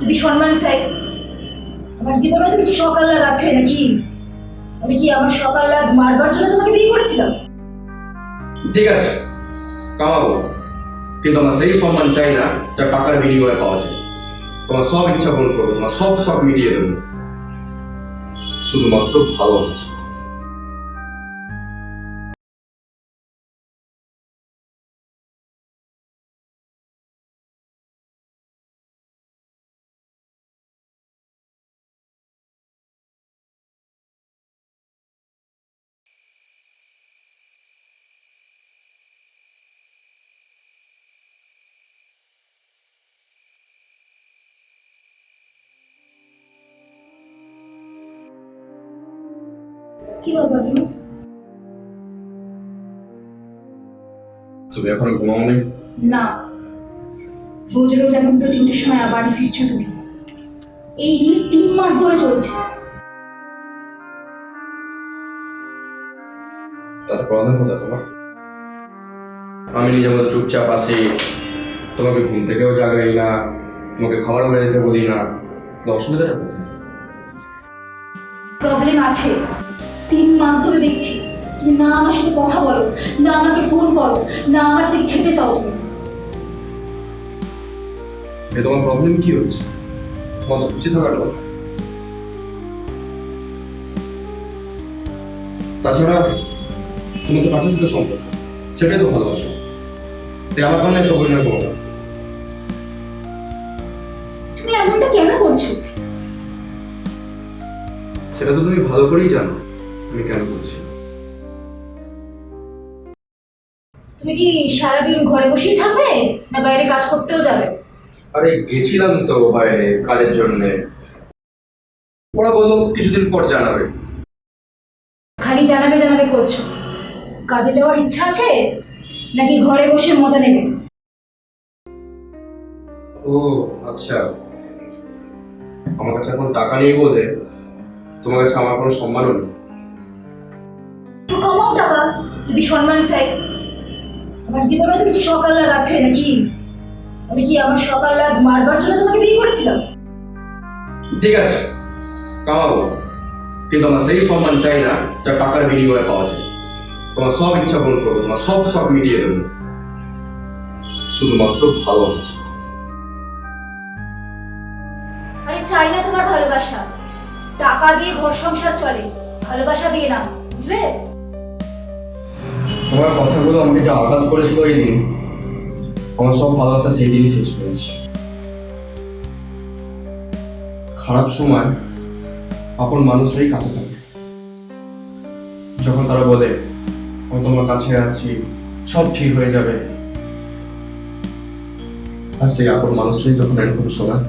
যদি সম্মান চাই, আমার জীবনে তো কিছু সকাল লাগ আছে নাকি? আমি কি আমার সকাল লাগ মারবার জন্য তোমাকে বিয়ে করেছিলাম? ঠিক আছে, কামাবো, কিন্তু আমার সেই সম্মান চাই না যা টাকার বিনিময়ে পাওয়া যায়। তোমার সব ইচ্ছা পূরণ করবো, তোমার সব শখ মিটিয়ে দেবো, শুধুমাত্র ভালোবাসা চাই। কি ব্যাপার তুমি? তুমি এখনো ঘুমাওনি? না, রোজ রোজ এখন পুরো 3টের সময় আবার ফিরছো তুমি। এই নিয়ে 3 মাস ধরে চলছে। তাতে প্রবলেম কোথায় তোমার? আমি নিজের মতো চুপচাপ আছি, তোমাকে ঘুম থেকেও জাগাই না, তোমাকে খাবারও বেড়ে দিতে বলি না, অসুবিধাটা কোথায়? প্রবলেম আছে। 3 মাস ধরে দেখছি তুমি না আমার সাথে কথা বলো, না আমাকে ফোন করো, না আমার থেকে খেতে চাও তুমি। তোমার প্রবলেম কি হচ্ছে? তোমার তো খুশি থাকার কথা। তাছাড়া তুমি তো টাকার সাথে সম্পর্ক, সেটাই তো ভালোবাসো। তাই আমার সামনে এসব অভিনয় করো না। তুমি এমনটা কেন করছো? সেটা তো তুমি ভালো করেই জানো আমি কেন করছি। তুমি কি সারাদিন ঘরে বসেই থাকবে, না বাইরে কাজ করতেও যাবে? আরে গেছিলাম তো বাইরে কাজের জন্যে, ওরা বললো কিছুদিন পর জানাবে। খালি জানাবে জানাবে করছো। কাজে যাওয়ার ইচ্ছা আছে নাকি ঘরে বসে মজা নেবে? ও আচ্ছা, আমার কাছে এখন টাকা নেই বলে তোমার কাছে আমার কোনো সম্মানও নেই। তো কমাও টাকা যদি সম্মান চাই। আমার জীবনে তো কিছু সকাল লাগ আছে নাকি? আমি কি আমার সকাল লাগ মারবার জন্য তোমাকে বিয়ে করেছিলাম? ঠিক আছে, কামাবো, কিন্তু আমার সেই সম্মান চাই না যা টাকার বিনিময়ে পাওয়া যায়। তোমার সব ইচ্ছা পূরণ করবো, তোমার সব শখ মিটিয়ে দেবো, শুধুমাত্র ভালোবাসা চাই। আরে চাই না তোমার ভালোবাসা। টাকা দিয়ে ঘর সংসার চলে, ভালোবাসা দিয়ে না, বুঝলে? তোমার কথাগুলো আমাকে যা আঘাত করেছিল এই দিন, আমার সব ভালোবাসা সেই দিনই শেষ হয়েছে। খারাপ সময় আপন মানুষরাই কাছে থাকে। যখন তারা বলে আমি তোমার কাছে আছি, সব ঠিক হয়ে যাবে, আর সেই আপন মানুষরাই যখন এরকম শোনায়,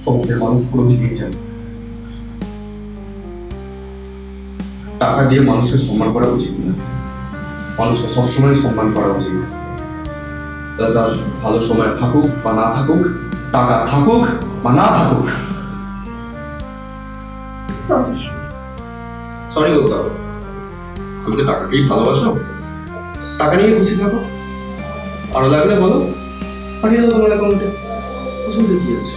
তখন সেই মানুষ পুরো দিকে যায়। টাকা দিয়ে মানুষকে সম্মান করা উচিত না, মানুষকে সবসময় সম্মান করা উচিত। তার ভালো সময় থাকুক বা না থাকুক, টাকা থাকুক বা না থাকুক। সরি। সরি বলতে হবে? তুমি তো টাকাকেই ভালোবাসো, টাকা নিয়ে খুশি থাকো। আরো লাগলে বলো, পাঠিয়ে দেবো তোমার অ্যাকাউন্টে, অসুবিধা কি আছে?